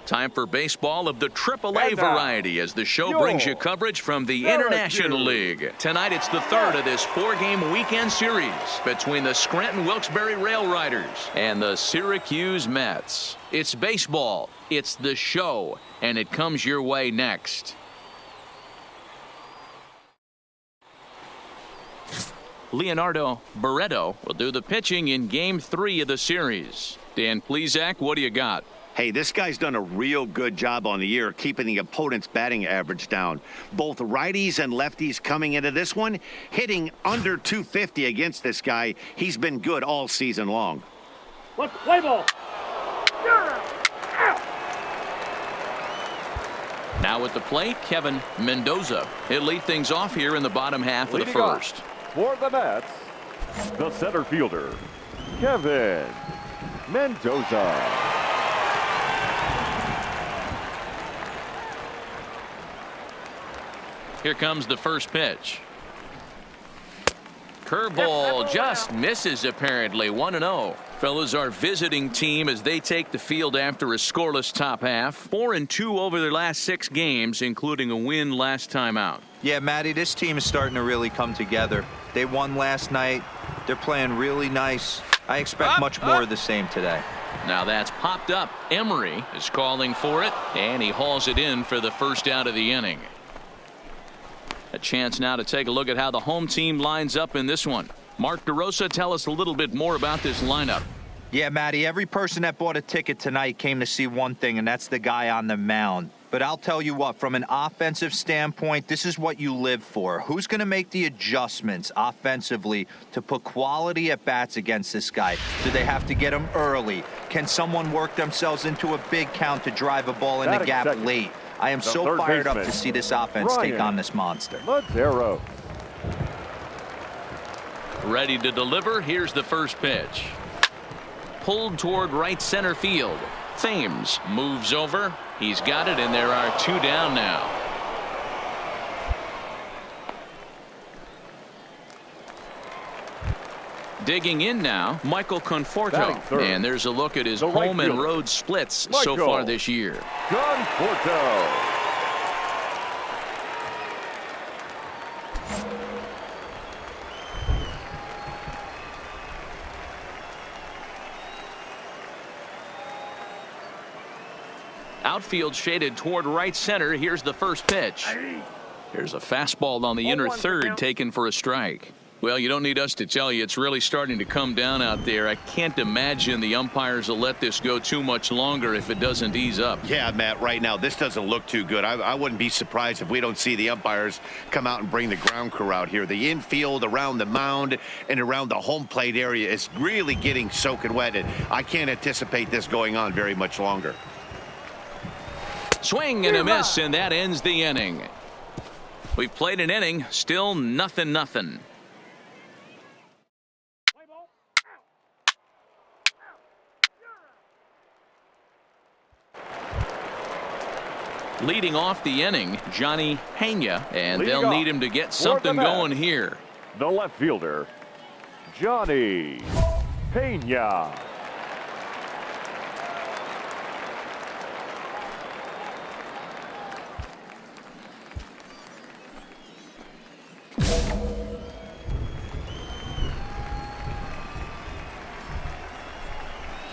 Time for baseball of the AAA variety as the show brings you coverage from the International League. Tonight it's the third of this four-game weekend series between the Scranton Wilkes-Barre RailRiders and the Syracuse Mets. It's baseball, it's the show, and it comes your way next. Leonardo Barreto will do the pitching in Game 3 of the series. Dan Plesac, what do you got? Hey, this guy's done a real good job on the year keeping the opponent's batting average down. Both righties and lefties coming into this one, hitting under 250 against this guy. He's been good all season long. Let's play ball. Now at the plate, Kevin Mendoza. He'll lead things off here in the bottom half of the first. For the Mets, the center fielder, Kevin Mendoza. Here comes the first pitch. Curveball just misses apparently. 1-0. Fellas, our visiting team as they take the field after a scoreless top half. 4-2 over their last 6 games, including a win last time out. Yeah, Matty, this team is starting to really come together. They won last night. They're playing really nice. I expect much more of the same today. Now that's popped up. Emery is calling for it, and he hauls it in for the first out of the inning. A chance now to take a look at how the home team lines up in this one. Mark DeRosa, tell us a little bit more about this lineup. Yeah, Matty, every person that bought a ticket tonight came to see one thing, and that's the guy on the mound. But I'll tell you what, from an offensive standpoint, this is what you live for. Who's going to make the adjustments offensively to put quality at bats against this guy? Do they have to get him early? Can someone work themselves into a big count to drive a ball in the gap late? I am so fired up to see this offense take on this monster. Montero. Ready to deliver. Here's the first pitch. Pulled toward right center field. Thames moves over. He's got it, and there are 2 down now. Digging in now, Michael Conforto. And there's a look at his home and road splits so far this year. Conforto. Outfield shaded toward right center. Here's the first pitch. Here's a fastball on the inner third taken for a strike. Well, you don't need us to tell you it's really starting to come down out there. I can't imagine the umpires will let this go too much longer if it doesn't ease up. Yeah, Matt, right now this doesn't look too good. I wouldn't be surprised if we don't see the umpires come out and bring the ground crew out here. The infield around the mound and around the home plate area is really getting soaking wet, and I can't anticipate this going on very much longer. Swing and a miss, and that ends the inning. We've played an inning, still 0-0. Leading off the inning, Johnny Pena, and they'll need him to get something going here. The left fielder, Johnny Pena.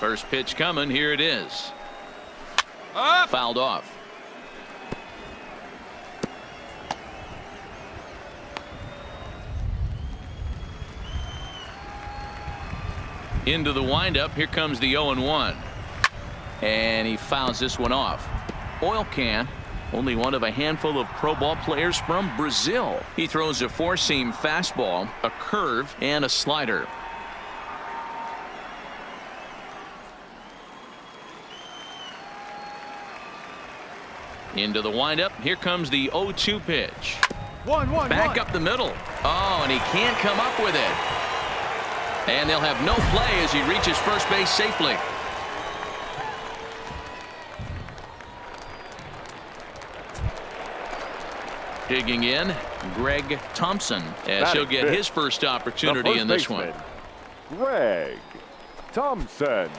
First pitch coming. Here it is. Fouled off. Into the windup. Here comes the 0-1. And he fouls this one off. Oil can. Only one of a handful of pro ball players from Brazil. He throws a 4-seam fastball, a curve, and a slider. Into the windup. Here comes the 0-2 pitch. Back up the middle. Oh, and he can't come up with it. And they'll have no play as he reaches first base safely. Digging in, Greg Thompson, as he'll get his first opportunity in this one. Greg Thompson.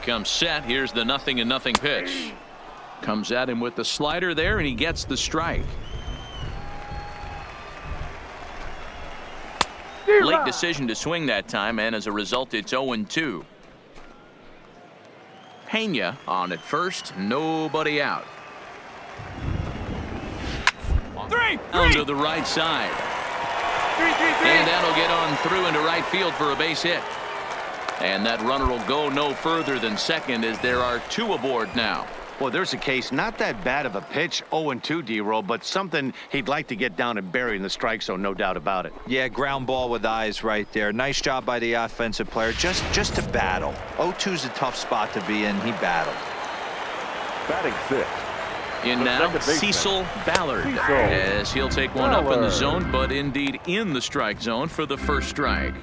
becomes set. Here's the 0-0 pitch. Comes at him with the slider there, and he gets the strike. Late decision to swing that time, and as a result, it's 0-2. Pena on at first, nobody out. Down to the right side. And that'll get on through into right field for a base hit. And that runner will go no further than second as there are 2 aboard now. Well, there's a case, not that bad of a pitch, 0-2, D-Roll, but something he'd like to get down and bury in the strike zone, no doubt about it. Yeah, ground ball with eyes right there. Nice job by the offensive player, just to battle. 0-2's a tough spot to be in. He battled. Batting 6. In now, Cecil Ballard, as he'll take one up in the zone, but indeed in the strike zone for the first strike.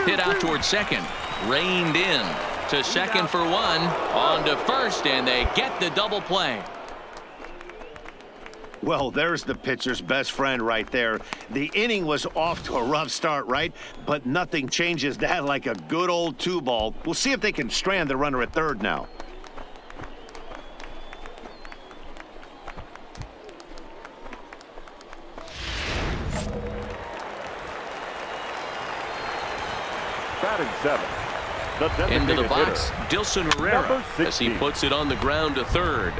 Hit out towards second. Reined in to second for 1. On to first, and they get the double play. Well, there's the pitcher's best friend right there. The inning was off to a rough start, right? But nothing changes that like a good old 2-ball. We'll see if they can strand the runner at third now. Batting 7. Into the box, hitter, Dilson Herrera, as he puts it on the ground to third.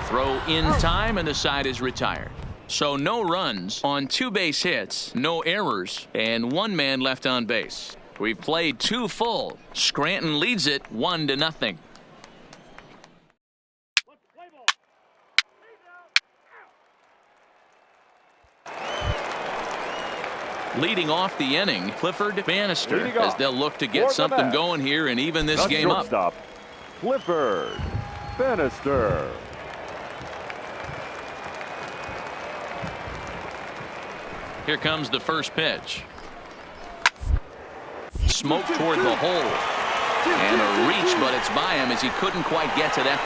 Throw in time, and the side is retired. So no runs on 2 base hits, no errors, and 1 man left on base. We've played 2 full. Scranton leads it 1-0. Leading off the inning, Clifford Bannister, as they'll look to get something going here and even this game up. Clifford Bannister. Here comes the first pitch. Smoke toward the hole. And a reach, but it's by him as he couldn't quite get to that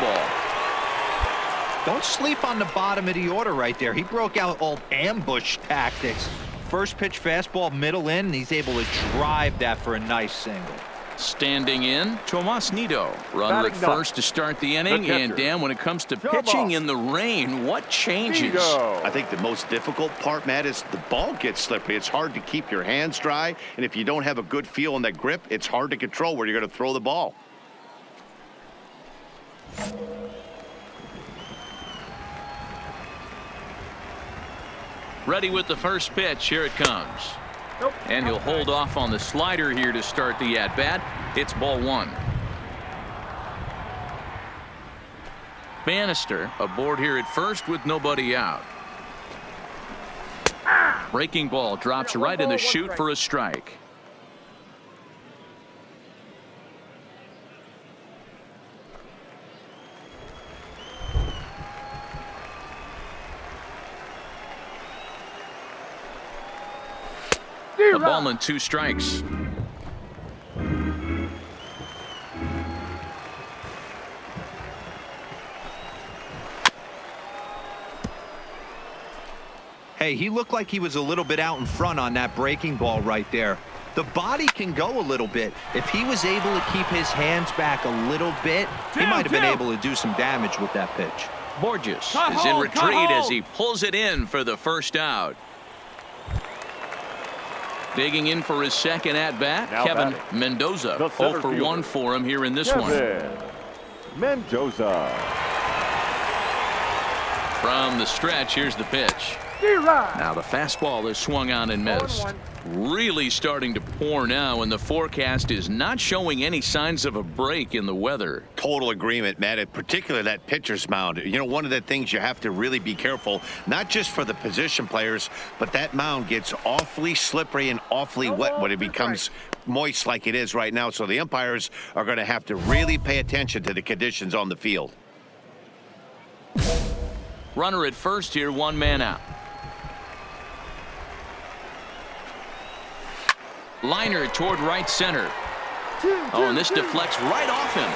ball. Don't sleep on the bottom of the order right there. He broke out old ambush tactics. First pitch fastball middle in, and he's able to drive that for a nice single. Standing in, Tomas Nido. Runner at first to start the inning. And Dan, when it comes to pitching in the rain, what changes? I think the most difficult part, Matt, is the ball gets slippery. It's hard to keep your hands dry. And if you don't have a good feel on that grip, it's hard to control where you're going to throw the ball. Ready with the first pitch. Here it comes. And he'll hold off on the slider here to start the at-bat. It's ball 1. Bannister aboard here at first with nobody out. Breaking ball drops right in the chute for a strike. A ball and 2 strikes. Hey, he looked like he was a little bit out in front on that breaking ball right there. The body can go a little bit. If he was able to keep his hands back a little bit, he might have been able to do some damage with that pitch. Borges is in retreat as he pulls it in for the first out. Digging in for his second at-bat, Kevin Mendoza. 0 for 1 for him here in this one. Mendoza. From the stretch, here's the pitch. Now the fastball is swung on and missed. Really starting to pour now, and the forecast is not showing any signs of a break in the weather. Total agreement, Matt, and particularly that pitcher's mound. You know, one of the things you have to really be careful, not just for the position players, but that mound gets awfully slippery and awfully wet when it becomes moist like it is right now. So the umpires are going to have to really pay attention to the conditions on the field. Runner at first here, 1 man out. Liner toward right center. Oh, and this deflects right off him.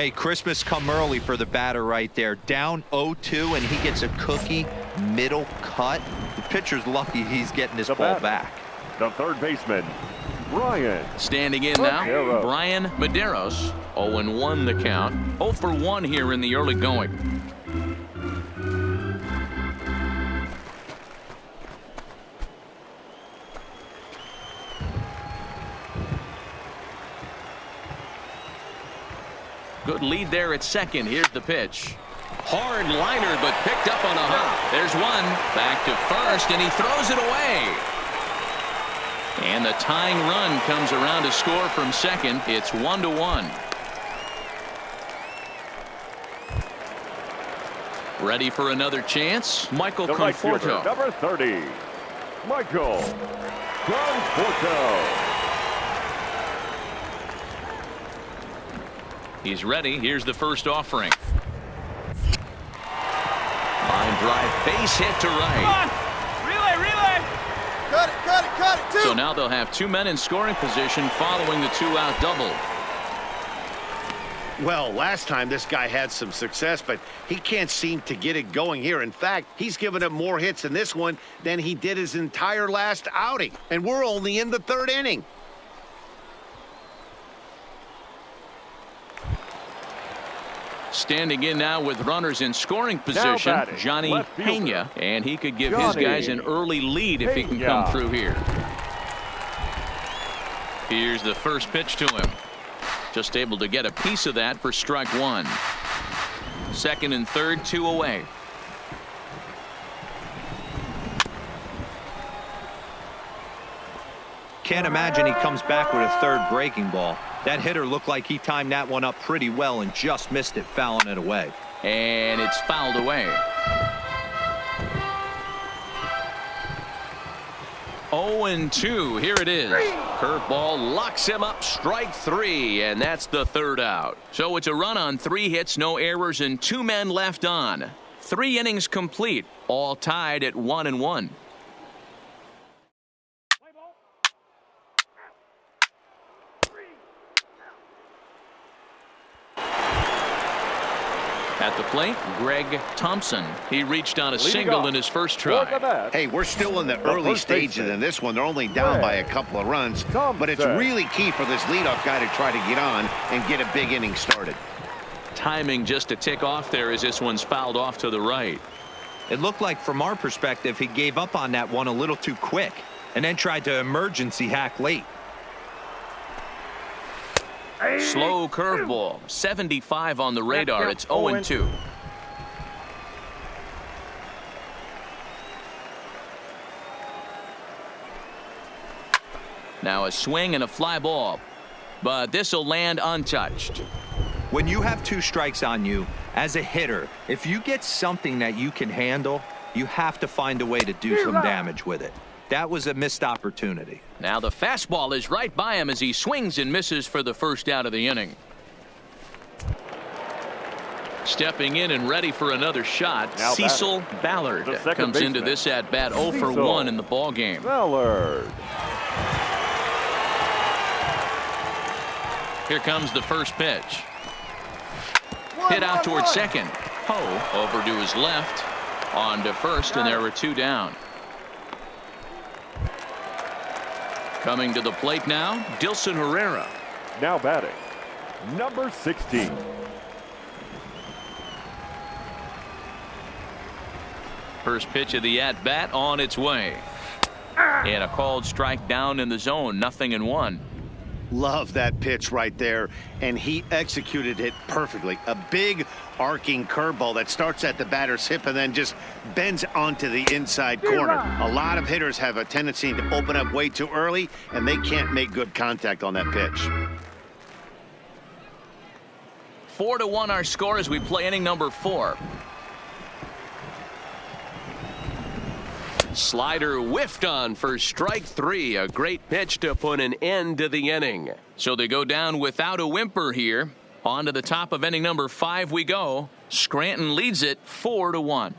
Hey, Christmas come early for the batter right there. Down 0-2, and he gets a cookie middle cut. The pitcher's lucky he's getting this ball back. The third baseman, Brian. Standing in now, Brian Medeiros. 0-1 the count. 0 for 1 here in the early going. Good lead there at second. Here's the pitch. Hard liner, but picked up on a hop. There's one. Back to first, and he throws it away. And the tying run comes around to score from second. It's 1-1. Ready for another chance. Michael The right fielder, Conforto. number 30, Michael Conforto. He's ready. Here's the first offering. Line drive, base hit to right. Relay. Cut it. 2. So now they'll have 2 men in scoring position following the 2-out double. Well, last time this guy had some success, but he can't seem to get it going here. In fact, he's given up more hits in this one than he did his entire last outing. And we're only in the 3rd inning. Standing in now with runners in scoring position, batting, Johnny left fielder, Pena, and he could give his Johnny guys an early lead if he can Pena. come through here. Here's the first pitch to him. Just able to get a piece of that for strike 1. Second and third, 2 away. Can't imagine he comes back with a 3rd breaking ball. That hitter looked like he timed that one up pretty well and just missed it, fouling it away. And it's fouled away. 0-2. Here it is. Curveball locks him up. Strike 3, and that's the 3rd out. So it's a run on 3 hits, no errors, and 2 men left on. 3 innings complete, all tied at 1-1. At the plate, Greg Thompson. He reached on a single in his first try. Hey, we're still in the early stages in this one. They're only down by a couple of runs, but it's really key for this leadoff guy to try to get on and get a big inning started. Timing just a tick off there as this one's fouled off to the right. It looked like from our perspective he gave up on that one a little too quick and then tried to emergency hack late. Slow curveball. 75 on the radar. It's 0-2. Now a swing and a fly ball, but this will land untouched. When you have 2 strikes on you as a hitter, if you get something that you can handle, you have to find a way to do some damage with it. That was a missed opportunity. Now the fastball is right by him as he swings and misses for the first out of the inning. Stepping in and ready for another shot, Now Cecil Ballard comes into this at bat 0 for 1 in the ball game. Ballard. Here comes the first pitch. Hit out towards second. Ho over to his left, on to first, and there were 2 down. Coming to the plate now, Dilson Herrera. Now batting, number 16. First pitch of the at-bat on its way. And a called strike down in the zone, 0-1. Love that pitch right there, and he executed it perfectly. A big arcing curveball that starts at the batter's hip and then just bends onto the inside corner. A lot of hitters have a tendency to open up way too early, and they can't make good contact on that pitch. 4-1 our score as we play inning number 4. Slider whiffed on for strike 3. A great pitch to put an end to the inning. So they go down without a whimper here. On to the top of inning number 5 we go. Scranton leads it 4-1.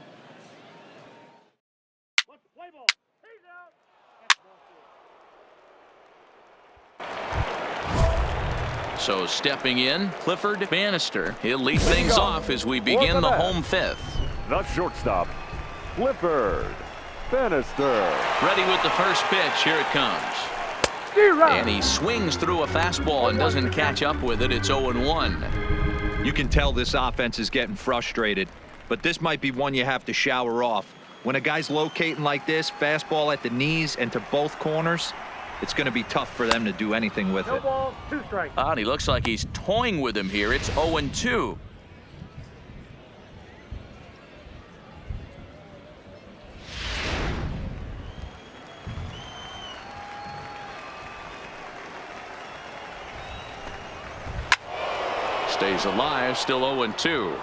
So stepping in, Clifford Bannister. He'll lead things off as we begin the home fifth. The shortstop, Clifford Bannister. Ready with the first pitch. Here it comes. And he swings through a fastball and doesn't catch up with it. It's 0-1. You can tell this offense is getting frustrated, but this might be one you have to shower off. When a guy's locating like this, fastball at the knees and to both corners, it's going to be tough for them to do anything with it. Ball, 2 strikes. And he looks like he's toying with him here. It's 0-2. Stays alive, still 0-2.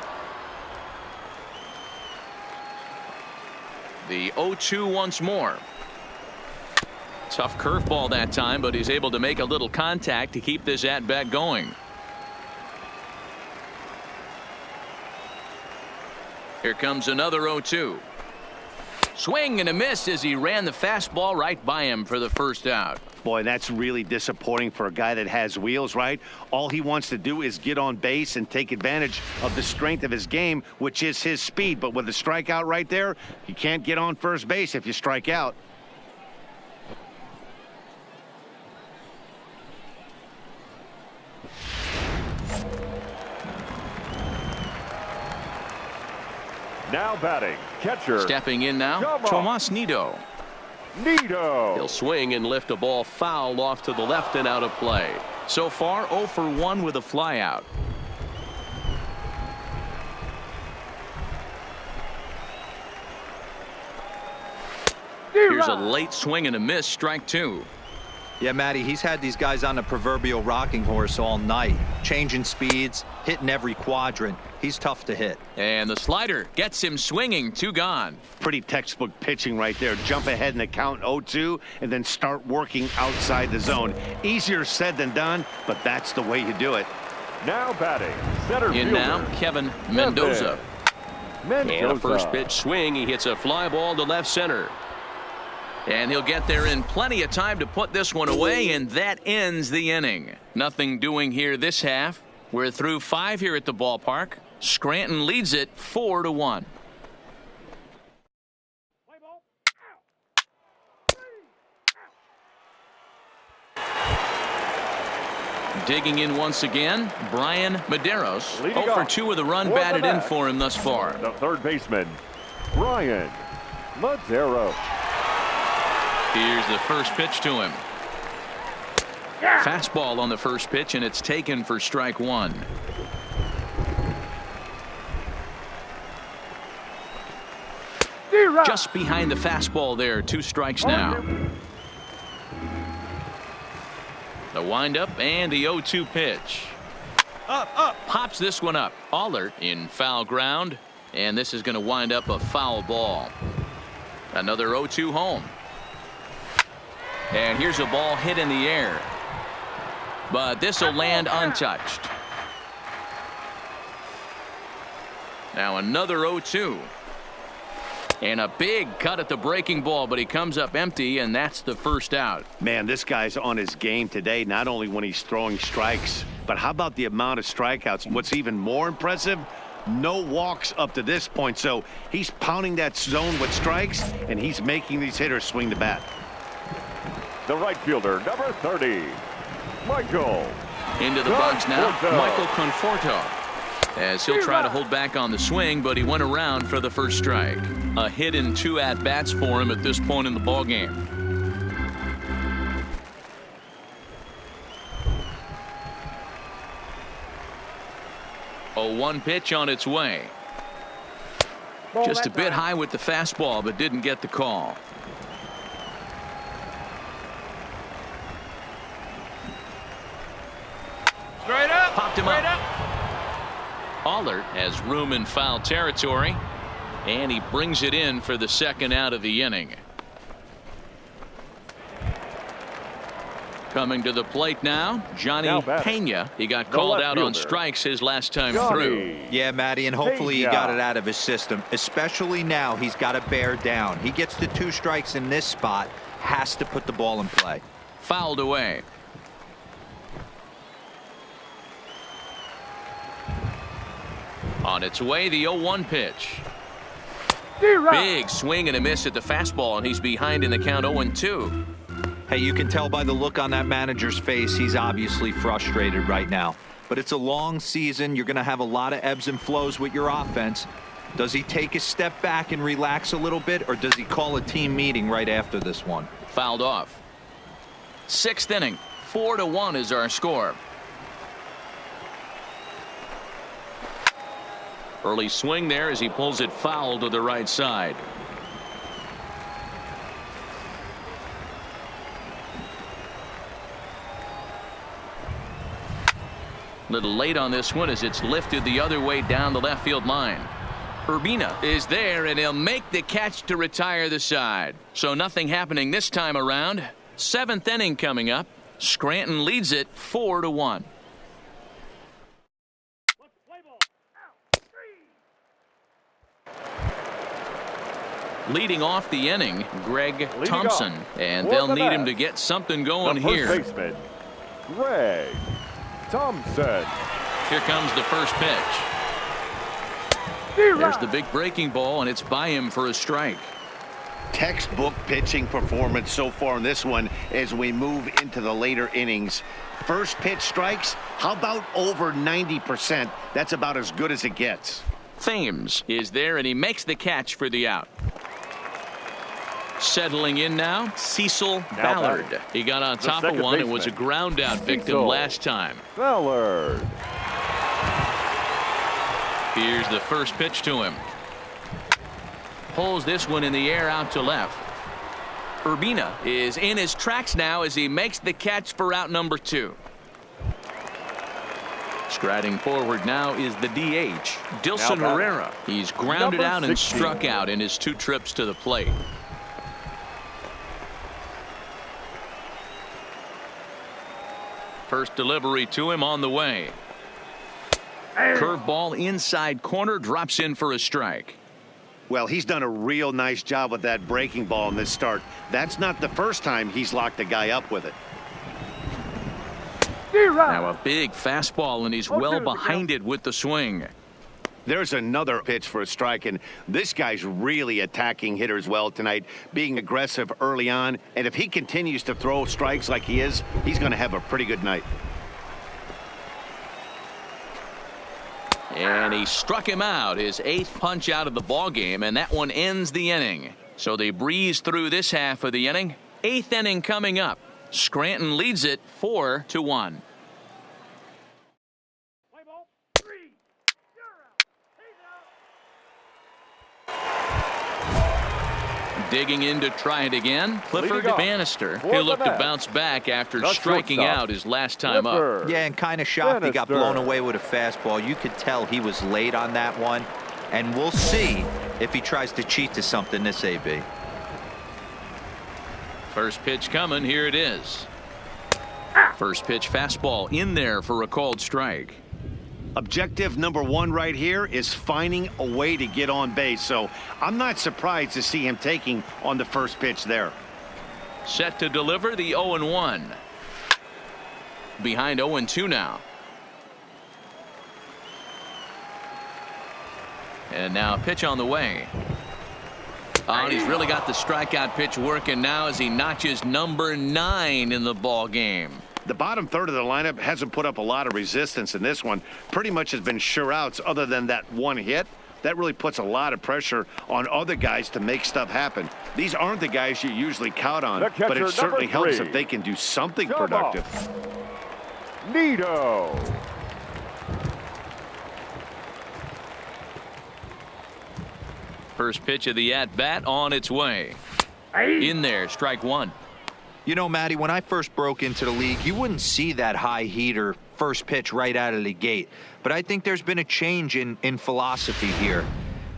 The 0-2 once more. Tough curveball that time, but he's able to make a little contact to keep this at-bat going. Here comes another 0-2. Swing and a miss as he ran the fastball right by him for the first out. Boy, that's really disappointing for a guy that has wheels, right? All he wants to do is get on base and take advantage of the strength of his game, which is his speed. But with a strikeout right there, you can't get on first base if you strike out. Now batting, catcher. Stepping in now, Tomas Nido. He'll swing and lift a ball foul off to the left and out of play. So far, 0 for 1 with a flyout. Here's a late swing and a miss, strike 2. Yeah, Matty, he's had these guys on the proverbial rocking horse all night, changing speeds, hitting every quadrant. He's tough to hit. And the slider gets him swinging, 2 gone. Pretty textbook pitching right there. Jump ahead in the count 0-2 and then start working outside the zone. Easier said than done, but that's the way you do it. Now batting, center In fielder. now, Kevin Mendoza. And a first pitch swing. He hits a fly ball to left center. And he'll get there in plenty of time to put this one away, and that ends the inning. Nothing doing here this half. We're through 5 here at the ballpark. Scranton leads it 4-1. Digging in once again, Brian Medeiros. 0 for 2 with a run batted in for him thus far. The third baseman, Brian Medeiros. Here's the first pitch to him. Fastball on the first pitch, and it's taken for strike 1. Just behind the fastball there, 2 strikes now. The windup and the 0-2 pitch. Up. Pops this one up. Allert in foul ground, and this is going to wind up a foul ball. Another 0-2 home. And here's a ball hit in the air. But this will land untouched. Now another 0-2. And a big cut at the breaking ball, but he comes up empty, and that's the first out. Man, this guy's on his game today, not only when he's throwing strikes, but how about the amount of strikeouts? What's even more impressive, no walks up to this point. So he's pounding that zone with strikes, and he's making these hitters swing the bat. The right fielder, number 30, Michael. Into the box now, Michael Conforto. As he'll try to hold back on the swing, but he went around for the first strike. A hit in 2 at-bats for him at this point in the ballgame. 0-1 pitch on its way. Just a bit high with the fastball, but didn't get the call. Straight up. Popped him up. Allert has room in foul territory, and he brings it in for the second out of the inning. Coming to the plate now, Johnny Pena. He got called out on strikes his last time through. Yeah, Matty, and hopefully he got it out of his system. Especially now, he's got to bear down. He gets the 2 strikes in this spot, has to put the ball in play. Fouled away. On its way, the 0-1 pitch. Zero. Big swing and a miss at the fastball, and he's behind in the count 0-2. Hey, you can tell by the look on that manager's face, he's obviously frustrated right now. But it's a long season. You're going to have a lot of ebbs and flows with your offense. Does he take a step back and relax a little bit, or does he call a team meeting right after this one? Fouled off. 6th inning. 4-1 is our score. Early swing there as he pulls it foul to the right side. Little late on this one as it's lifted the other way down the left field line. Urbina is there, and he'll make the catch to retire the side. So nothing happening this time around. 7th inning coming up. Scranton leads it 4-1. Leading off the inning, Greg Thompson, and they'll need him to get something going here. First baseman, Greg Thompson. Here comes the first pitch. There's the big breaking ball, and it's by him for a strike. Textbook pitching performance so far in this one as we move into the later innings. First pitch strikes, how about over 90%? That's about as good as it gets. Thames is there, and he makes the catch for the out. Settling in now, Cecil Ballard. He got on top of one and was a ground out victim last time. Ballard. Here's the first pitch to him. Pulls this one in the air out to left. Urbina is in his tracks now as he makes the catch for out number 2. Striding forward now is the DH, Dilson Herrera. He's grounded out and struck out in his 2 trips to the plate. First delivery to him on the way. Curveball inside corner, drops in for a strike. Well, he's done a real nice job with that breaking ball in this start. That's not the first time he's locked a guy up with it. Now a big fastball, and he's well behind it with the swing. There's another pitch for a strike, and this guy's really attacking hitters well tonight, being aggressive early on. And if he continues to throw strikes like he is, he's going to have a pretty good night. And he struck him out, his 8th punch out of the ball game, and that one ends the inning. So they breeze through this half of the inning. 8th inning coming up. Scranton leads it 4-1. Digging in to try it again, Clifford Bannister. He'll look to bounce back after striking out his last time up. Yeah, and kind of shocked he got blown away with a fastball. You could tell he was late on that one, and we'll see if he tries to cheat to something this AB. First pitch coming, here it is. First pitch fastball in there for a called strike. Objective number 1 right here is finding a way to get on base. So I'm not surprised to see him taking on the first pitch there. Set to deliver the 0-1. Behind 0-2 now. And now a pitch on the way. Oh, and he's really got the strikeout pitch working now as he notches number 9 in the ball game. The bottom third of the lineup hasn't put up a lot of resistance in this one. Pretty much has been sure outs other than that one hit. That really puts a lot of pressure on other guys to make stuff happen. These aren't the guys you usually count on, but it certainly helps if they can do something productive. Nito. First pitch of the at-bat on its way. In there, strike 1. You know, Matty, when I first broke into the league, you wouldn't see that high heater first pitch right out of the gate. But I think there's been a change in philosophy here.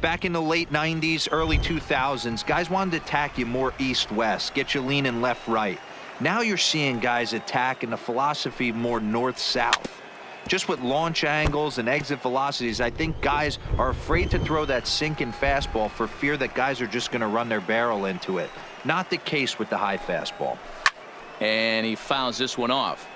Back in the late 90s, early 2000s, guys wanted to attack you more east-west, get you leaning left-right. Now you're seeing guys attack in the philosophy more north-south. Just with launch angles and exit velocities, I think guys are afraid to throw that sinking fastball for fear that guys are just going to run their barrel into it. Not the case with the high fastball. And he fouls this one off.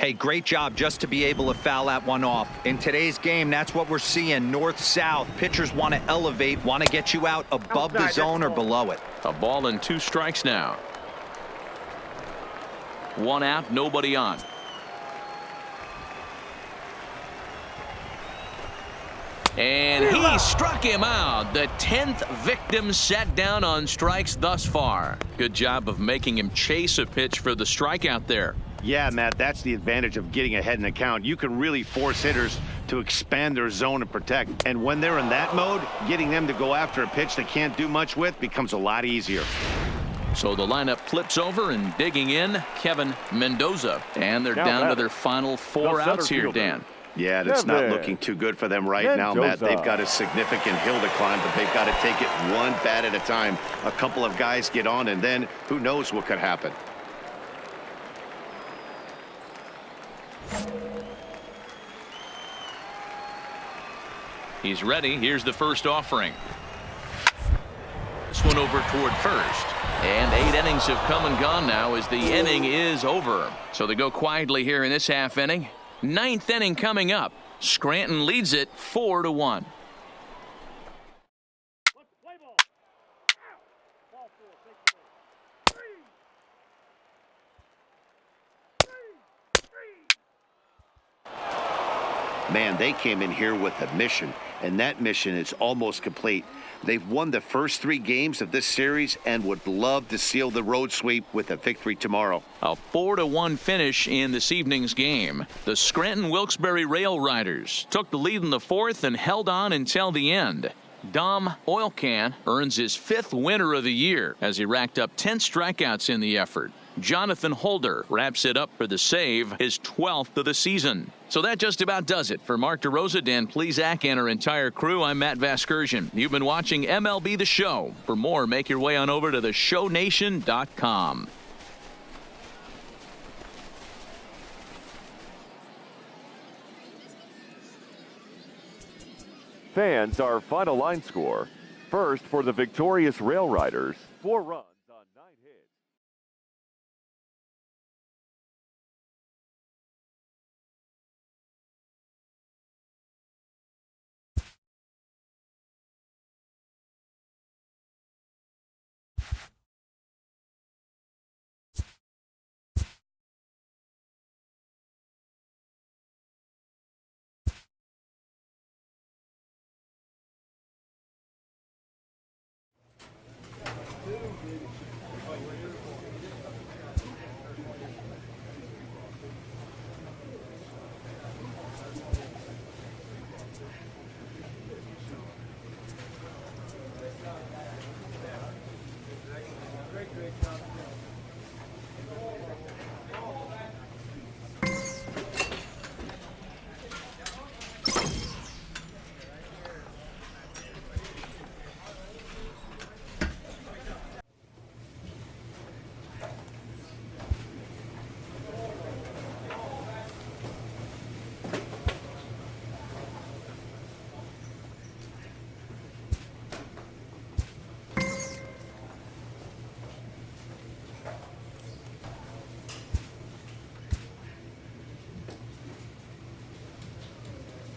Hey, great job just to be able to foul that one off. In today's game, that's what we're seeing, north-south. Pitchers want to elevate, want to get you out above the zone or below it. A ball and 2 strikes now. 1 out, nobody on. And he struck him out. The 10th victim set down on strikes thus far. Good job of making him chase a pitch for the strikeout there. Yeah, Matt, that's the advantage of getting ahead in the count. You can really force hitters to expand their zone and protect. And when they're in that mode, getting them to go after a pitch they can't do much with becomes a lot easier. So the lineup flips over, and digging in, Kevin Mendoza. And they're down to their final 4 outs here, Dan. Yeah, it's not looking too good for them right now, Matt. They've got a significant hill to climb, but they've got to take it one bat at a time. A couple of guys get on, and then who knows what could happen. He's ready. Here's the first offering. This one over toward first. And 8 innings have come and gone now as the inning is over. So they go quietly here in this half inning. 9th inning coming up. Scranton leads it 4-1. Man, they came in here with a mission, and that mission is almost complete. They've won the first 3 games of this series and would love to seal the road sweep with a victory tomorrow. A 4-1 finish in this evening's game. The Scranton Wilkes-Barre RailRiders took the lead in the 4th and held on until the end. Dom Oilcan earns his 5th winner of the year as he racked up 10 strikeouts in the effort. Jonathan Holder wraps it up for the save, his 12th of the season. So that just about does it. For Mark DeRosa, Dan Plesac, and our entire crew, I'm Matt Vasgersian. You've been watching MLB The Show. For more, make your way on over to theshownation.com. Fans, our final line score. First, for the victorious RailRiders, 4 runs on 9 hits.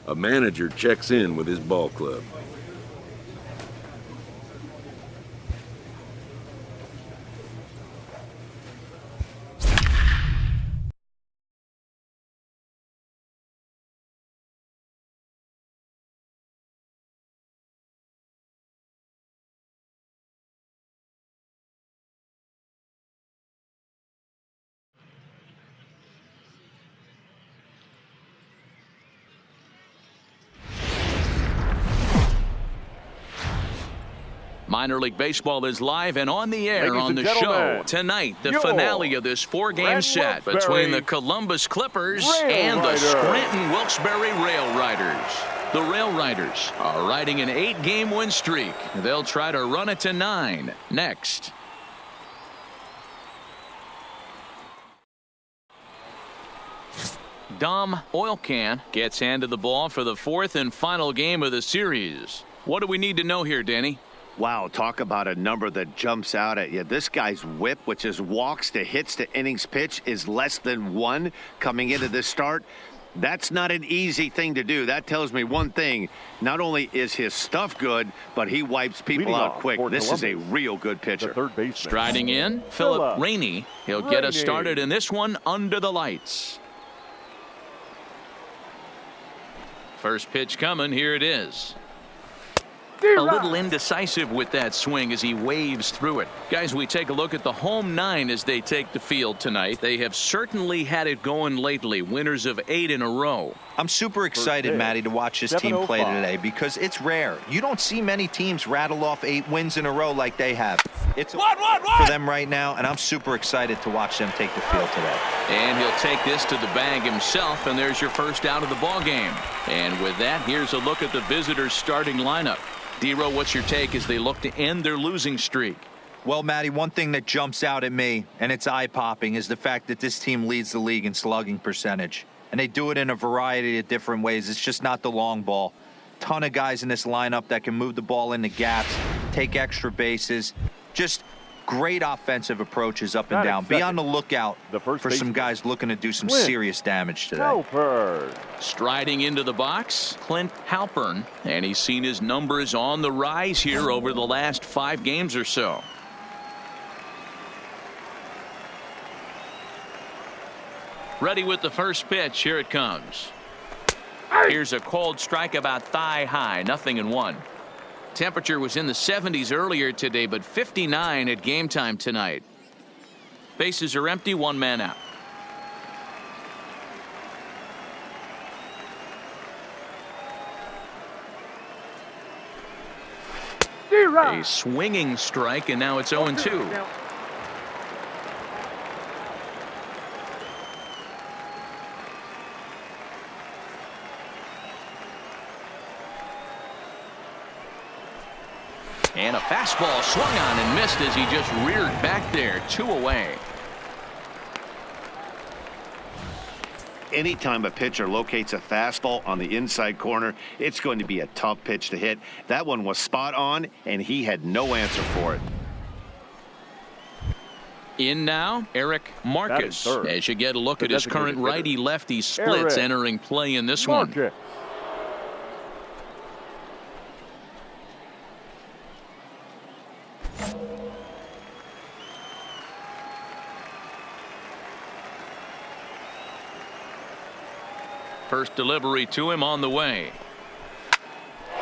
A manager checks in with his ball club. Minor League Baseball is live and on the air Ladies on the show. Tonight, the finale of this 4-game set between the Columbus Clippers and the Scranton Wilkes-Barre RailRiders. The RailRiders are riding an 8-game win streak. They'll try to run it to 9 next. Dom Oilcan gets handed the ball for the 4th and final game of the series. What do we need to know here, Danny? Wow, talk about a number that jumps out at you. This guy's whip, which is walks to hits to innings pitch, is less than 1 coming into this start. That's not an easy thing to do. That tells me one thing. Not only is his stuff good, but he wipes people out quick. This is a real good pitcher. Striding in, Philip Rainey. He'll get us started in this one under the lights. First pitch coming. Here it is. A little indecisive with that swing as he waves through it. Guys, we take a look at the home 9 as they take the field tonight. They have certainly had it going lately. Winners of 8 in a row. I'm super excited, Matty, to watch this team play today because it's rare. You don't see many teams rattle off 8 wins in a row like they have. It's for them right now, and I'm super excited to watch them take the field today. And he'll take this to the bag himself, and there's your first out of the ball game. And with that, here's a look at the visitors' starting lineup. D-Row, what's your take as they look to end their losing streak? Well, Matty, one thing that jumps out at me, and it's eye-popping, is the fact that this team leads the league in slugging percentage. And they do it in a variety of different ways. It's just not the long ball. Ton of guys in this lineup that can move the ball into gaps, take extra bases. Just great offensive approaches up and down. Be on the lookout for some guys looking to do some serious damage today. Striding into the box, Clint Halpern, and he's seen his numbers on the rise here over the last 5 games or so. Ready with the first pitch. Here it comes. Here's a cold strike about thigh high, 0-1. Temperature was in the 70s earlier today, but 59 at game time tonight. Bases are empty, 1 man out. A swinging strike, and now it's 0-2. And a fastball swung on and missed as he just reared back there. 2 away. Anytime a pitcher locates a fastball on the inside corner, it's going to be a tough pitch to hit. That one was spot on, and he had no answer for it. In now, Eric Marcus. As you get a look at his current righty-lefty splits entering play in this one. First delivery to him on the way.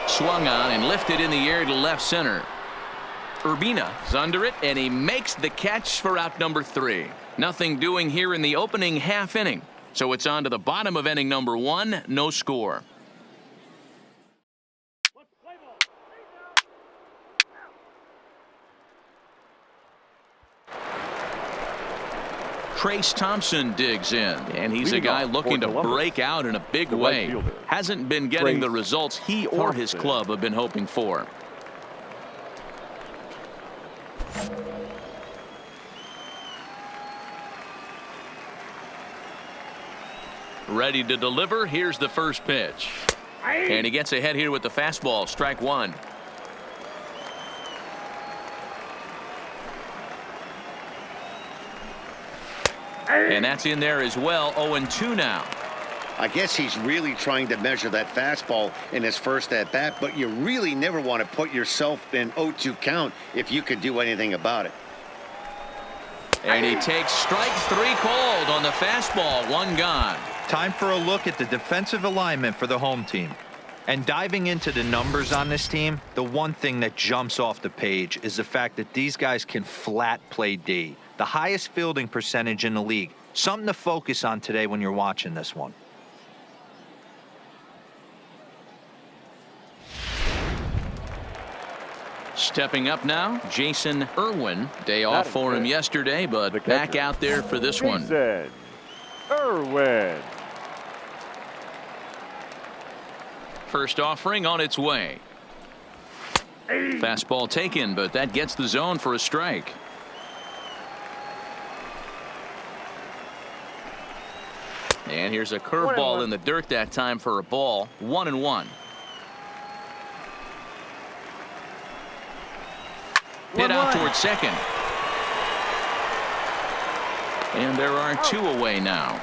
Swung on and lifted in the air to left center. Urbina's under it, and he makes the catch for out number 3. Nothing doing here in the opening half inning. So it's on to the bottom of inning number 1. No score. Trace Thompson digs in, and he's a guy looking to break out in a big way. Hasn't been getting the results he or his club have been hoping for. Ready to deliver. Here's the first pitch. And he gets ahead here with the fastball. Strike 1. And that's in there as well. 0-2 now. I guess he's really trying to measure that fastball in his first at bat, but you really never want to put yourself in 0-2 count if you could do anything about it. And he takes strike 3 called on the fastball. 1 gone. Time for a look at the defensive alignment for the home team. And diving into the numbers on this team, the one thing that jumps off the page is the fact that these guys can flat play D. The highest fielding percentage in the league. Something to focus on today when you're watching this one. Stepping up now, Jason Irwin. Day off for him yesterday, but back out there for this one. Irwin. First offering on its way. Fastball taken, but that gets the zone for a strike. And here's a curveball in the dirt that time for a ball. 1-1. Hit out towards second. And there are 2 away now.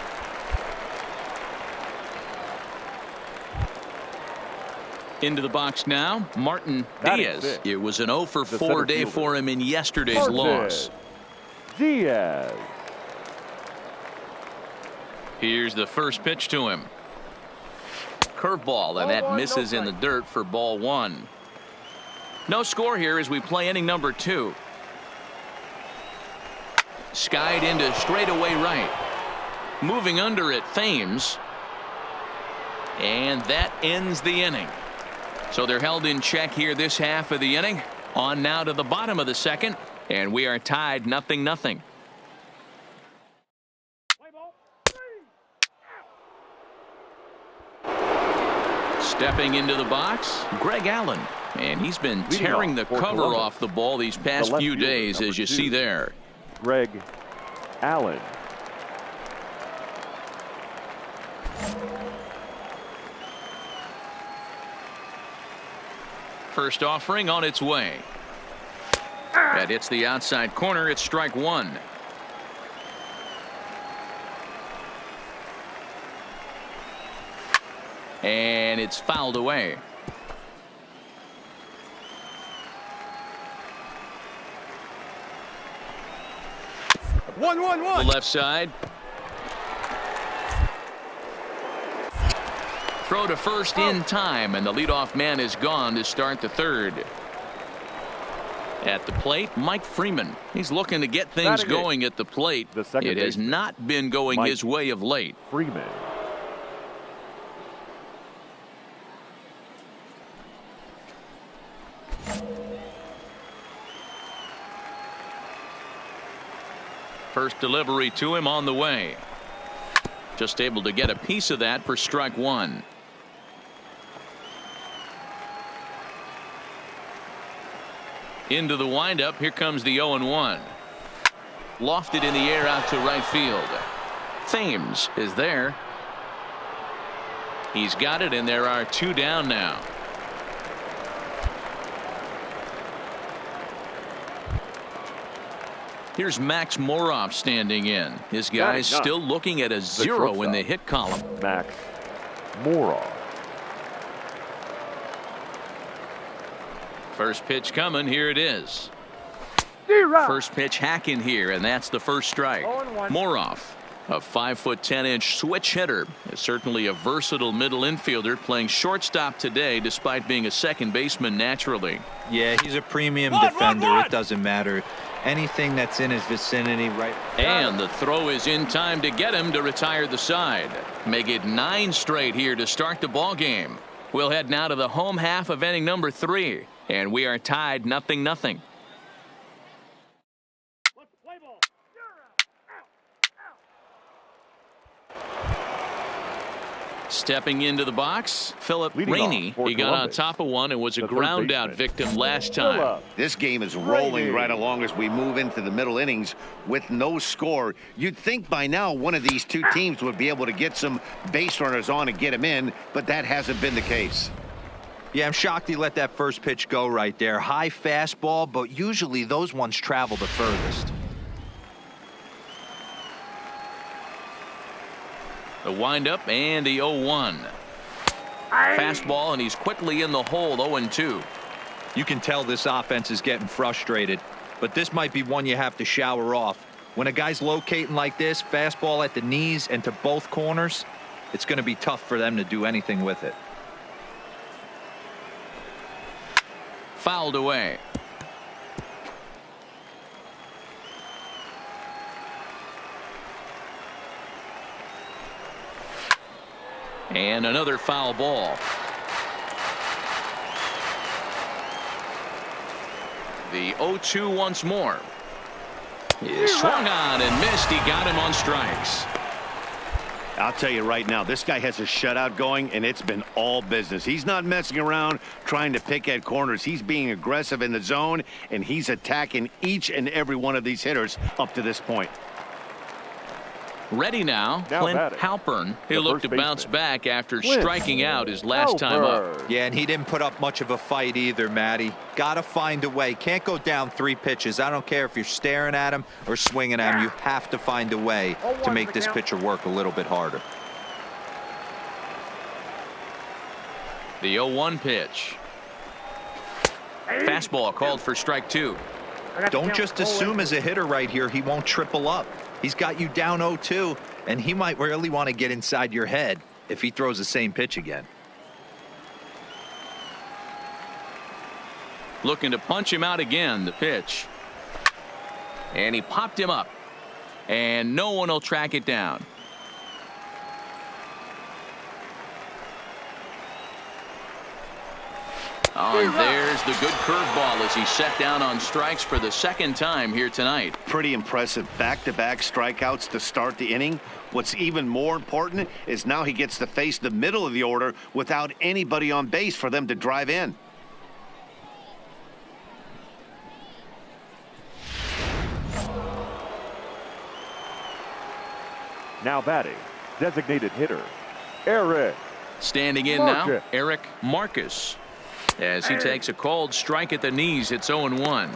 Into the box now, Martin Diaz. It was an 0 for 4 day for him in yesterday's loss. Diaz. Here's the first pitch to him. Curveball, and that misses in the dirt for ball 1. No score here as we play inning number 2. Skied into straightaway right. Moving under it, Thames. And that ends the inning. So they're held in check here this half of the inning. On now to the bottom of the second, and we are tied 0-0. Stepping into the box, Greg Allen. And he's been tearing the cover off the ball these past few days, as you see there. Greg Allen. First offering on its way. That hits the outside corner. It's strike 1. And it's fouled away. One. The left side. Throw to first in time, and the leadoff man is gone to start the third. At the plate, Mike Freeman. He's looking to get things going at the plate. It has not been going his way of late. Freeman. First delivery to him on the way. Just able to get a piece of that for strike 1. Into the windup. Here comes the 0-1. Lofted in the air out to right field. Thames is there. He's got it, and there are 2 down now. Here's Max Moroff standing in. This guy's still looking at a 0 in the hit column. Max Moroff. First pitch coming. Here it is. First pitch hacking here, and that's the first strike. Moroff, a 5'10" switch hitter, is certainly a versatile middle infielder, playing shortstop today despite being a second baseman naturally. Yeah, he's a premium defender. It doesn't matter. Anything that's in his vicinity, right? And the throw is in time to get him to retire the side. Make it 9 straight here to start the ball game. We'll head now to the home half of inning number 3, and we are tied 0-0. Stepping into the box, Philip Rainey. He got on top of one and was a ground out victim last time. This game is rolling right along as we move into the middle innings with no score. You'd think by now one of these 2 teams would be able to get some base runners on and get them in, but that hasn't been the case. Yeah, I'm shocked he let that first pitch go right there. High fastball, but usually those ones travel the furthest. The windup and the 0-1. Fastball, and he's quickly in the hole. 0-2. You can tell this offense is getting frustrated, but this might be one you have to shower off. When a guy's locating like this, fastball at the knees and to both corners, it's going to be tough for them to do anything with it. Fouled away. And another foul ball. The 0-2 once more. Is swung on and missed. He got him on strikes. I'll tell you right now, this guy has a shutout going, and it's been all business. He's not messing around trying to pick at corners. He's being aggressive in the zone, and he's attacking each and every one of these hitters up to this point. Ready now, Clint batting. Halpern. He'll The look to first bounce baseman. back after Clint striking out his last time up. Yeah, and he didn't put up much of a fight either, Matty. Gotta find a way. Can't go down 3 pitches. I don't care if you're staring at him or swinging at him. You have to find a way to make this pitcher work a little bit harder. The 0-1 pitch. Fastball called for strike 2. Don't just assume as a hitter right here he won't triple up. He's got you down 0-2, and he might really want to get inside your head if he throws the same pitch again. Looking to punch him out again, the pitch. And he popped him up. And no one will track it down. Oh, and there's the good curveball as he set down on strikes for the second time here tonight. Pretty impressive back-to-back strikeouts to start the inning. What's even more important is now he gets to face the middle of the order without anybody on base for them to drive in. Now batting, designated hitter, Eric. Standing in now, Eric Marcus. As he takes a called strike at the knees, it's 0-1.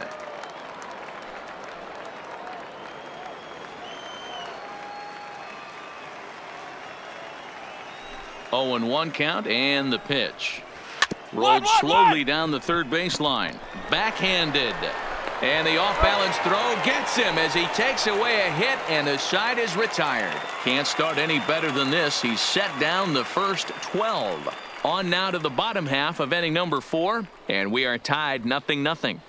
Oh, and 1 count, and the pitch. Rolled slowly down the third baseline. Backhanded. And the off-balance throw gets him as he takes away a hit, and the side is retired. Can't start any better than this. He's set down the first 12. On now to the bottom half of inning number 4, and we are tied 0-0.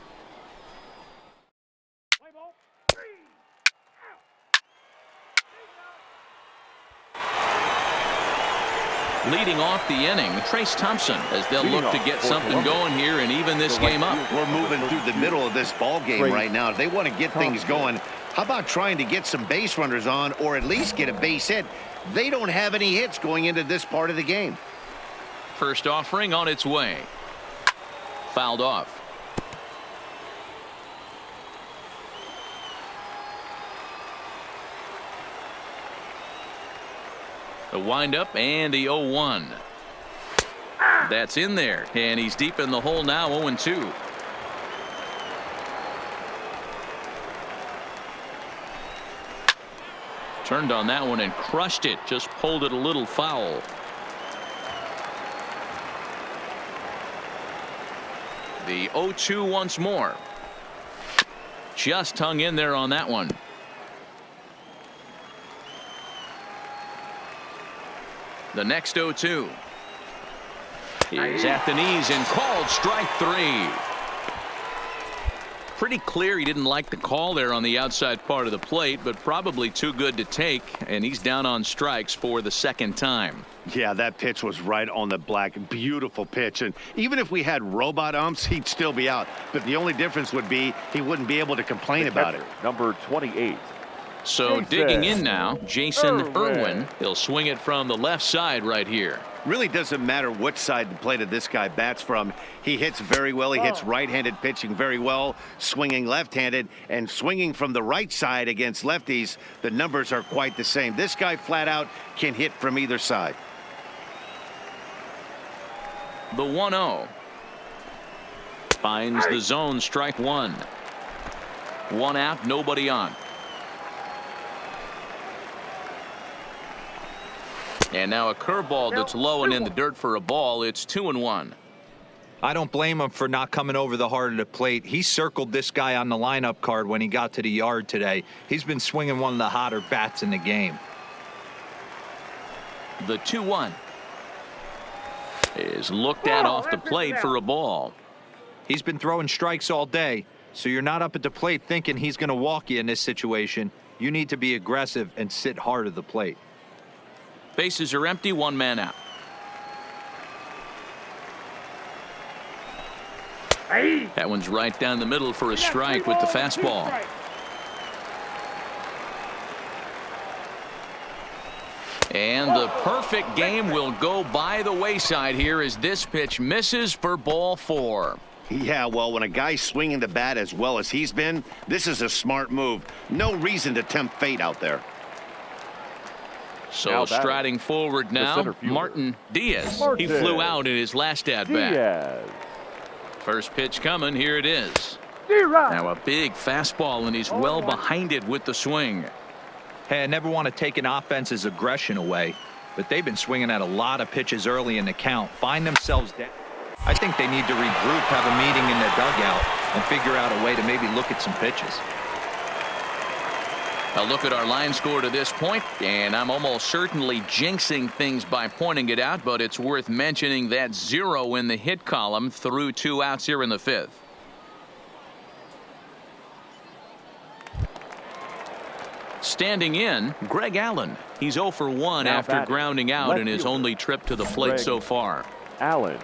Leading off the inning, Trace Thompson, as they'll look to get something going here and even this game up. We're moving through the middle of this ball game right now. If they want to get things going, how about trying to get some base runners on or at least get a base hit? They don't have any hits going into this part of the game. First offering on its way. Fouled off. The windup and the 0-1. That's in there, and he's deep in the hole now, 0-2. Turned on that one and crushed it, just pulled it a little foul. The 0-2 once more. Just hung in there on that one. The next 0-2 is at the knees and called strike 3. Pretty clear he didn't like the call there on the outside part of the plate, but probably too good to take, and he's down on strikes for the second time. Yeah, that pitch was right on the black. Beautiful pitch. And even if we had robot umps, he'd still be out. But the only difference would be he wouldn't be able to complain about it. Number 28. So digging in now, Jason Irwin. He'll swing it from the left side right here. Really doesn't matter which side the plate of this guy bats from. He hits very well. He hits right-handed pitching very well, swinging left-handed, and swinging from the right side against lefties. The numbers are quite the same. This guy flat out can hit from either side. The 1-0. Finds the zone, strike 1. 1 out, nobody on. And now a curveball that's low and in the dirt for a ball. It's 2-1. I don't blame him for not coming over the heart of the plate. He circled this guy on the lineup card when he got to the yard today. He's been swinging one of the hotter bats in the game. The 2-1 is looked at off the plate for a ball. He's been throwing strikes all day, so you're not up at the plate thinking he's going to walk you in this situation. You need to be aggressive and sit hard at the plate. Bases are empty, 1 man out. That one's right down the middle for a strike with the fastball. And the perfect game will go by the wayside here as this pitch misses for ball 4. Yeah, well, when a guy's swinging the bat as well as he's been, this is a smart move. No reason to tempt fate out there. So Now batting. striding forward The now, center fielder. Martin Diaz. He Martin flew out in his last at-bat. Diaz. First pitch coming, here it is. Now a big fastball, and he's well behind it with the swing. Hey, I never want to take an offense's aggression away, but they've been swinging at a lot of pitches early in the count. Find themselves down. I think they need to regroup, have a meeting in the dugout, and figure out a way to maybe look at some pitches. A look at our line score to this point, and I'm almost certainly jinxing things by pointing it out, but it's worth mentioning that 0 in the hit column through 2 outs here in the 5th. Standing in, Greg Allen. He's 0 for 1 Now after batting. grounding out Left in his fielder. only trip to the plate Greg so far. Allen.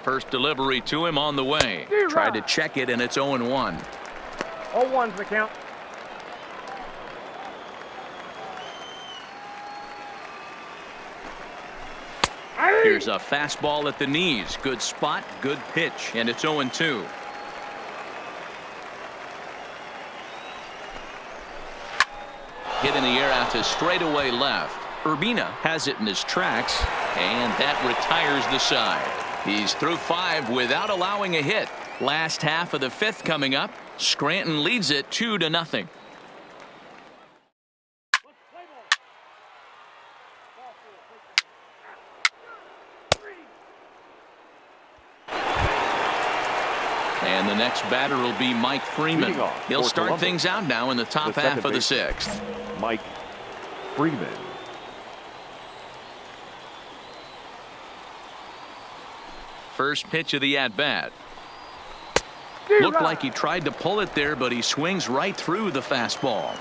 First delivery to him on the way. Tried to check it, and it's 0-1. 0-1's the count. Here's a fastball at the knees. Good spot, good pitch, and it's 0-2. Hit in the air out to straightaway left. Urbina has it in his tracks, and that retires the side. He's through 5 without allowing a hit. Last half of the 5th coming up. Scranton leads it 2-0. And the next batter will be Mike Freeman. Leading off He'll for start Columbus, things out now in the top the half second of the baseman. 6th. Mike Freeman. First pitch of the at-bat. Looked like he tried to pull it there, but he swings right through the fastball.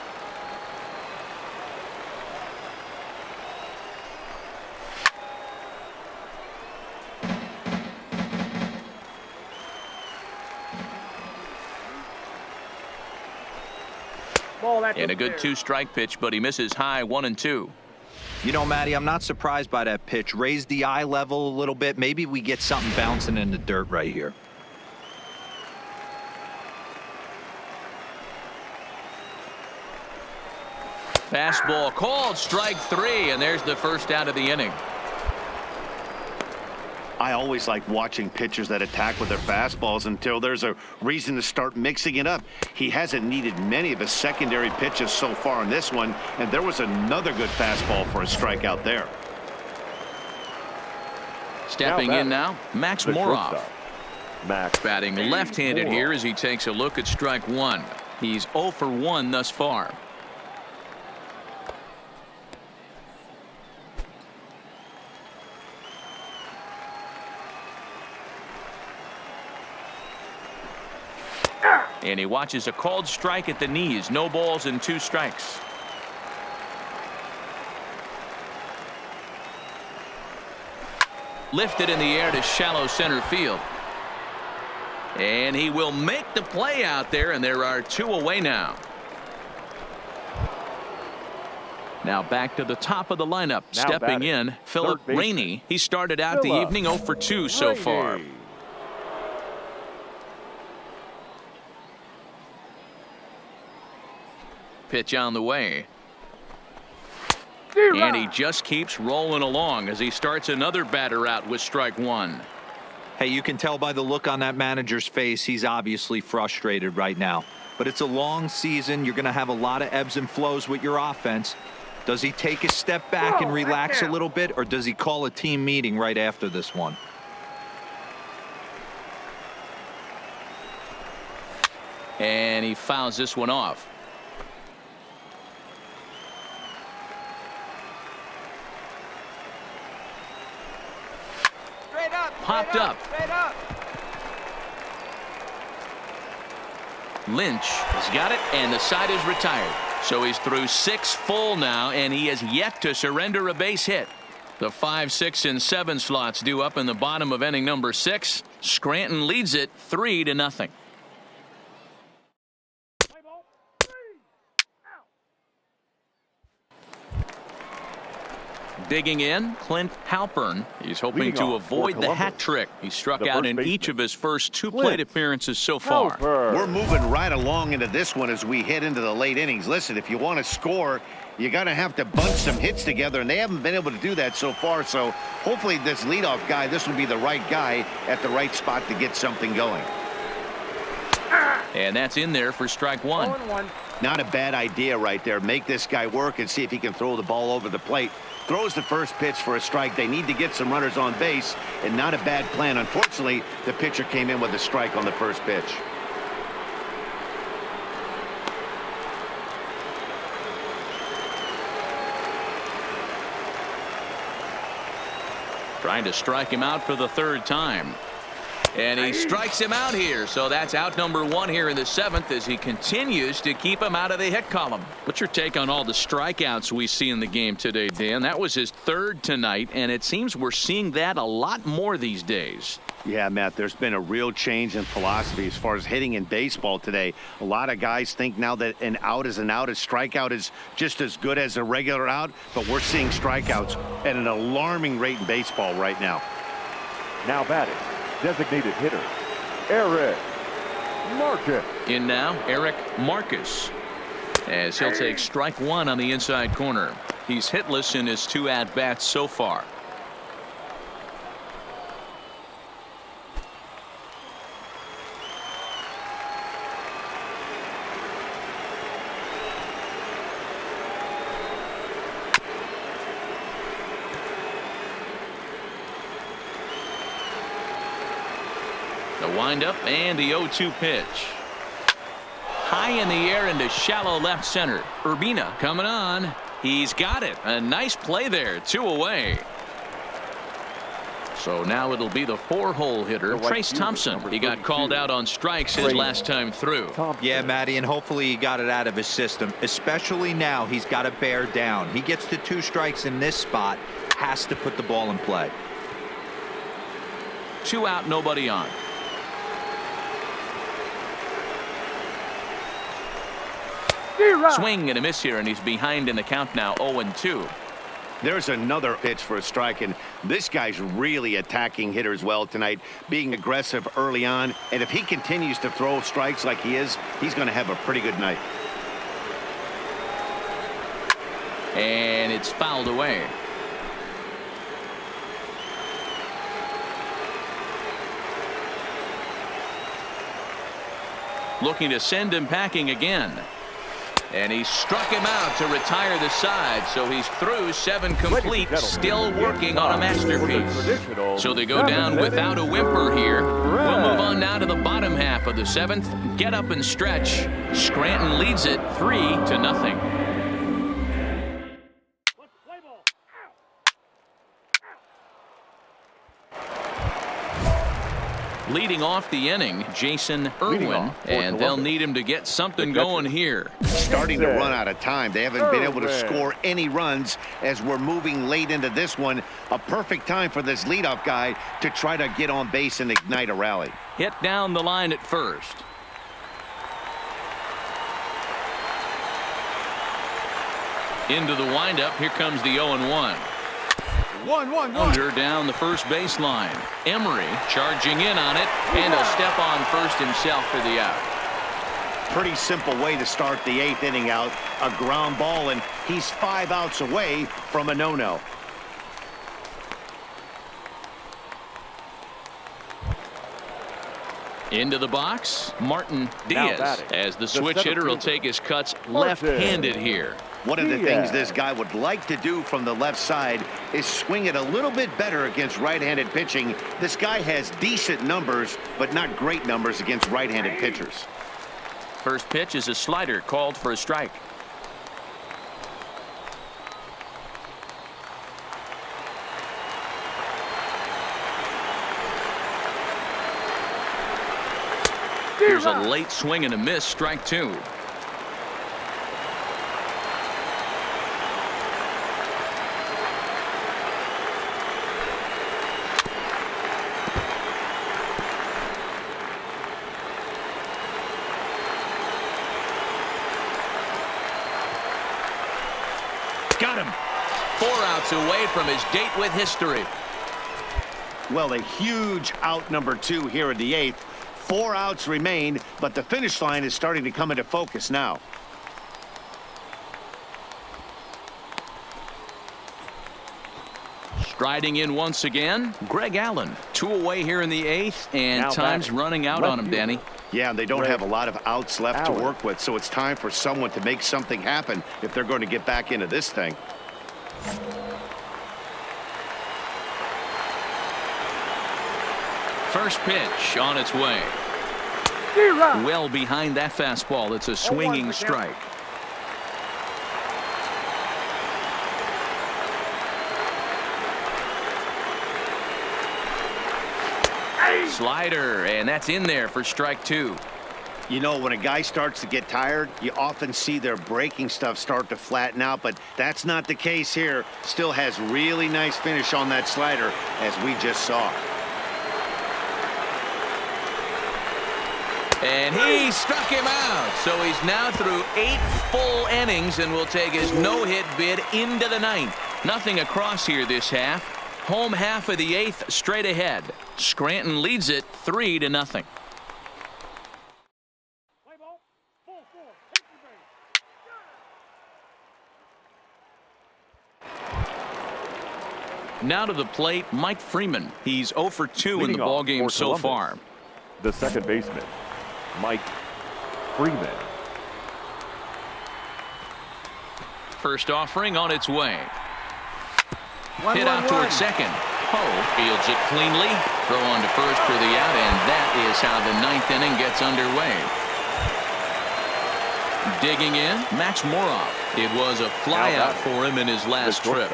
And a good 2-strike pitch, but he misses high 1-2. You know, Matty, I'm not surprised by that pitch. Raise the eye level a little bit. Maybe we get something bouncing in the dirt right here. Fastball called, strike 3, and there's the first out of the inning. I always like watching pitchers that attack with their fastballs until there's a reason to start mixing it up. He hasn't needed many of his secondary pitches so far in this one, and there was another good fastball for a strikeout there. Stepping in now, Max The Moroff. shortstop, Max Batting left-handed Moroff. here as he takes a look at strike 1. He's 0 for 1 thus far. And he watches a called strike at the knees. No balls and 2 strikes. Lifted in the air to shallow center field. And he will make the play out there, and there are 2 away now. Now back to the top of the lineup. Now Stepping batting, in, Philip third baseman. Rainey. He started out the Philip evening 0 for 2 so far. Rainey. Pitch on the way. And he just keeps rolling along as he starts another batter out with strike 1. Hey, you can tell by the look on that manager's face, he's obviously frustrated right now. But it's a long season. You're going to have a lot of ebbs and flows with your offense. Does he take a step back and relax a little bit, or does he call a team meeting right after this one? And he fouls this one off. Popped up. Lynch has got it, and the side is retired. So he's through 6 full now, and he has yet to surrender a base hit. The 5, 6, and 7 slots due up in the bottom of inning number 6. Scranton leads it 3-0. Digging in, Clint Halpern. He's hoping Leading to off for avoid the Columbus, hat trick. He struck the out first in baseman, each of his first 2 Clint plate appearances so far. Halpern. We're moving right along into this one as we head into the late innings. Listen, if you want to score, you're going to have to bunch some hits together, and they haven't been able to do that so far. So hopefully this leadoff guy, this will be the right guy at the right spot to get something going. And that's in there for strike one. 0-1. Not a bad idea right there. Make this guy work and see if he can throw the ball over the plate. Throws the first pitch for a strike. They need to get some runners on base, and not a bad plan. Unfortunately, the pitcher came in with a strike on the first pitch. Trying to strike him out for the 3rd time. And he strikes him out here. So that's out number 1 here in the 7th as he continues to keep him out of the hit column. What's your take on all the strikeouts we see in the game today, Dan? That was his 3rd tonight, and it seems we're seeing that a lot more these days. Yeah, Matt, there's been a real change in philosophy as far as hitting in baseball today. A lot of guys think now that an out is an out. A strikeout is just as good as a regular out, but we're seeing strikeouts at an alarming rate in baseball right now. Now batting, designated hitter, Eric Marcus. In now, Eric Marcus, as he'll take strike 1 on the inside corner. He's hitless in his 2 at-bats so far. The windup and the 0-2 pitch. High in the air into shallow left center. Urbina coming on. He's got it. A nice play there. 2 away. So now it'll be the 4-hole hitter, Trace Thompson. He got called out on strikes his last time through. Yeah, Matty, and hopefully he got it out of his system. Especially now, he's got to bear down. He gets to 2 strikes in this spot, has to put the ball in play. 2 out, nobody on. Swing and a miss here, and he's behind in the count now, 0-2. There's another pitch for a strike, and this guy's really attacking hitters well tonight, being aggressive early on. And if he continues to throw strikes like he is, he's going to have a pretty good night. And it's fouled away. Looking to send him packing again. And he struck him out to retire the side, so he's through 7 complete, still working on a masterpiece. So they go down without a whimper here. We'll move on now to the bottom half of the 7th. Get up and stretch. Scranton leads it 3-0. Leading off the inning, Jason Irwin, and they'll need him to get something going here. Starting to run out of time. They haven't been able to score any runs as we're moving late into this one. A perfect time for this leadoff guy to try to get on base and ignite a rally. Hit down the line at first. Into the windup. Here comes the 0-1. 1-1. Under down the first baseline. Emery charging in on it, and he'll step on first himself for the out. Pretty simple way to start the 8th inning out. A ground ball, and he's 5 outs away from a no-no. Into the box, Martin Diaz, as the switch hitter will take his cuts left-handed here. One of the things this guy would like to do from the left side is swing it a little bit better against right-handed pitching. This guy has decent numbers, but not great numbers against right-handed pitchers. First pitch is a slider called for a strike. Here's a late swing and a miss, strike 2. gets away from his date with history. Well, a huge out number 2 here in the 8th. 4 outs remain, but the finish line is starting to come into focus now. Striding in once again, Greg Allen. 2 away here in the 8th, and Now time's batting, running out on him, Danny. Yeah, and they don't have a lot of outs left to Allen. work with, so it's time for someone to make something happen if they're going to get back into this thing. First pitch on its way. Well behind that fastball. It's a swinging strike. Slider, and that's in there for strike 2. You know, when a guy starts to get tired, you often see their breaking stuff start to flatten out, but that's not the case here. Still has really nice finish on that slider, as we just saw. And he struck him out. So he's now through 8 full innings and will take his no-hit bid into the 9th. Nothing across here this half. Home half of the 8th straight ahead. Scranton leads it 3-0. Now to the plate, Mike Freeman. He's 0 for 2 in the ballgame so far. The second baseman, Mike Freeman. First offering on its way. Hit out towards second. Poe fields it cleanly. Throw on to first for the out, and that is how the 9th inning gets underway. Digging in, Max Moroff. It was a flyout for him in his last trip.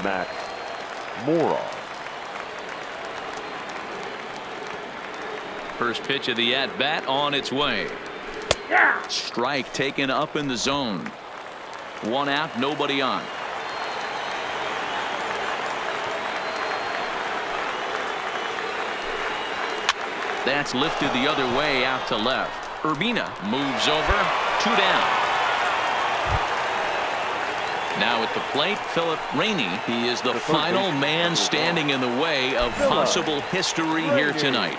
Max Moroff. First pitch of the at-bat on its way. Strike taken up in the zone. 1 out, nobody on. That's lifted the other way out to left. Urbina moves over. 2 down. Now at the plate, Philip Rainey. He is the final man standing in the way of possible history here tonight.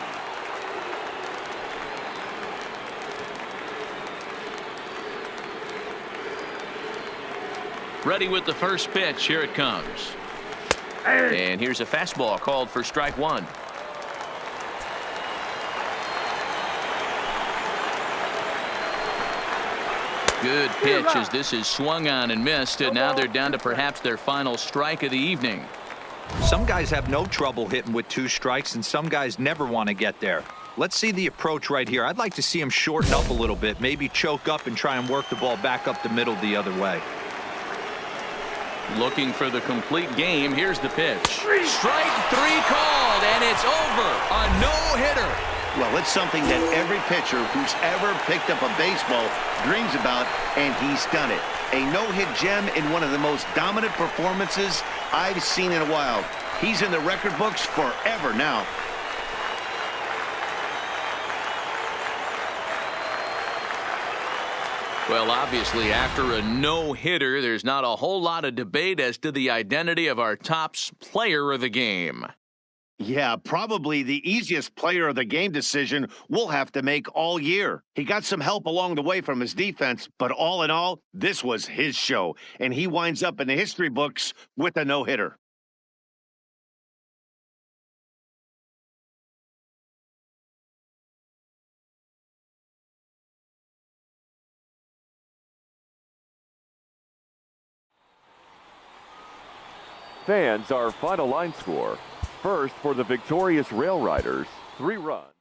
Ready with the first pitch. Here it comes. And here's a fastball called for strike 1. Good pitch as this is swung on and missed, and now they're down to perhaps their final strike of the evening. Some guys have no trouble hitting with 2 strikes, and some guys never want to get there. Let's see the approach right here. I'd like to see him shorten up a little bit, maybe choke up and try and work the ball back up the middle the other way. Looking for the complete game. Here's the pitch. Strike 3 called, and it's over. A no-hitter. Well, it's something that every pitcher who's ever picked up a baseball dreams about, and he's done it. A no-hit gem in one of the most dominant performances I've seen in a while. He's in the record books forever now. Well, obviously, after a no-hitter, there's not a whole lot of debate as to the identity of our top player of the game. Yeah, probably the easiest player of the game decision we'll have to make all year. He got some help along the way from his defense, but all in all, this was his show, and he winds up in the history books with a no-hitter. Fans, our final line score. First for the victorious RailRiders, 3 runs.